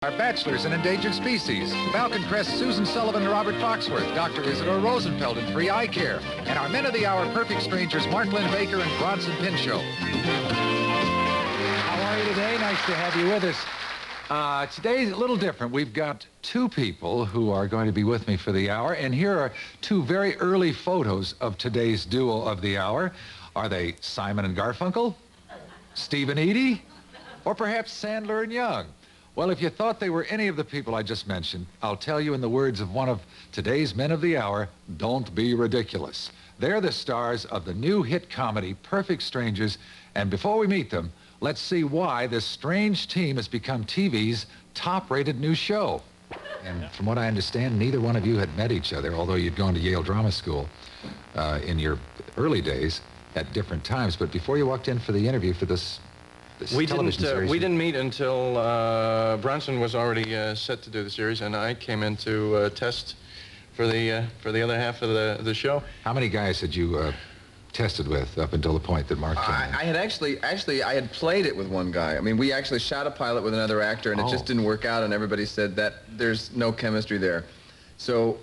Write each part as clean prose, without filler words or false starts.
Our bachelors and endangered species, Falcon Crest Susan Sullivan and Robert Foxworth, Dr. Isidore Rosenfeld and Free Eye Care, and our Men of the Hour perfect strangers, Mark Linn-Baker and Bronson Pinchot. How are you today? Nice to have you with us. Today's a little different. We've got two people who are going to be with me for the hour, and here are two very early photos of today's duo of the hour. Are they Simon and Garfunkel, Steve and Edie, or perhaps Sandler and Young? Well, if you thought they were any of the people I just mentioned, I'll tell you in the words of one of today's Men of the Hour, don't be ridiculous. They're the stars of the new hit comedy, Perfect Strangers, and before we meet them, let's see why this strange team has become TV's top-rated new show. And from what I understand, neither one of you had met each other, although you'd gone to Yale Drama School in your early days at different times. But before you walked in for the interview for this we didn't meet until Bronson was already set to do the series, and I came in to test for the other half of the show. How many guys had you tested with up until the point that Mark came in? I had actually I had played it with one guy. I mean, we actually shot a pilot with another actor, and it just didn't work out, and everybody said that there's no chemistry there. So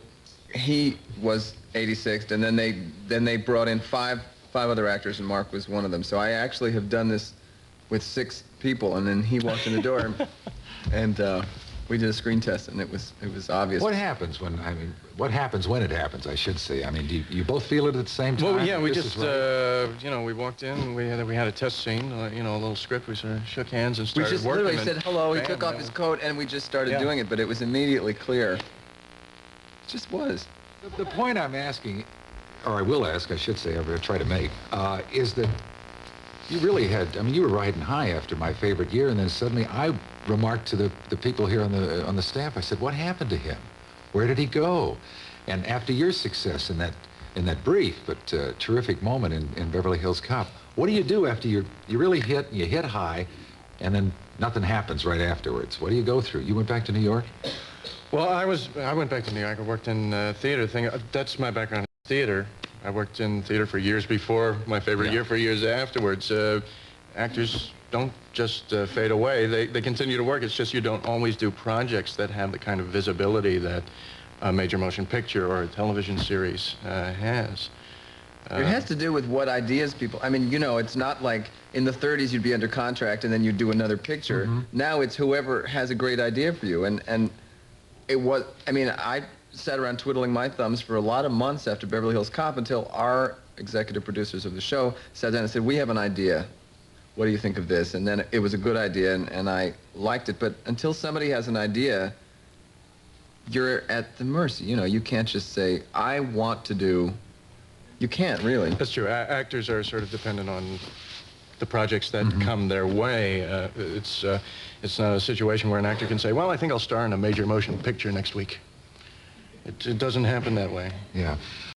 he was 86th, and then they brought in five other actors, and Mark was one of them. So I actually have done this with 6 people, and then he walked in the door, and we did a screen test, and it was obvious. What happens when what happens when it happens? I should say. I mean, do you both feel it at the same time? Well, yeah, we just you know, we walked in, we had a test scene, you know, a little script. We sort of shook hands and started working. We just literally said hello. He took off his coat, and we just started doing it. But it was immediately clear. It just was. The point I'm asking, or I will ask, I should say, or try to make, is that you really had, I mean, you were riding high after My Favorite Year, and then suddenly I remarked to the people here on the staff, I said, what happened to him? Where did he go? And after your success in that brief but terrific moment in Beverly Hills Cop, what do you do after you really hit, and you hit high, and then nothing happens right afterwards? What do you go through? You went back to New York? Well, I went back to New York. I worked in theater thing. That's my background in theater. I worked in theater for years before My Favorite Year, for years afterwards. Actors don't just fade away. They continue to work. It's just you don't always do projects that have the kind of visibility that a major motion picture or a television series has. It has to do with what ideas people... I mean, you know, it's not like in the 30s you'd be under contract and then you'd do another picture. Mm-hmm. Now it's whoever has a great idea for you. And it was... I mean, I sat around twiddling my thumbs for a lot of months after Beverly Hills Cop until our executive producers of the show sat down and said, we have an idea. What do you think of this? And then it was a good idea, and I liked it. But until somebody has an idea, you're at the mercy. You know, you can't just say, I want to do... You can't, really. That's true. Actors are sort of dependent on the projects that come their way. It's not a situation where an actor can say, well, I think I'll star in a major motion picture next week. It doesn't happen that way. Yeah.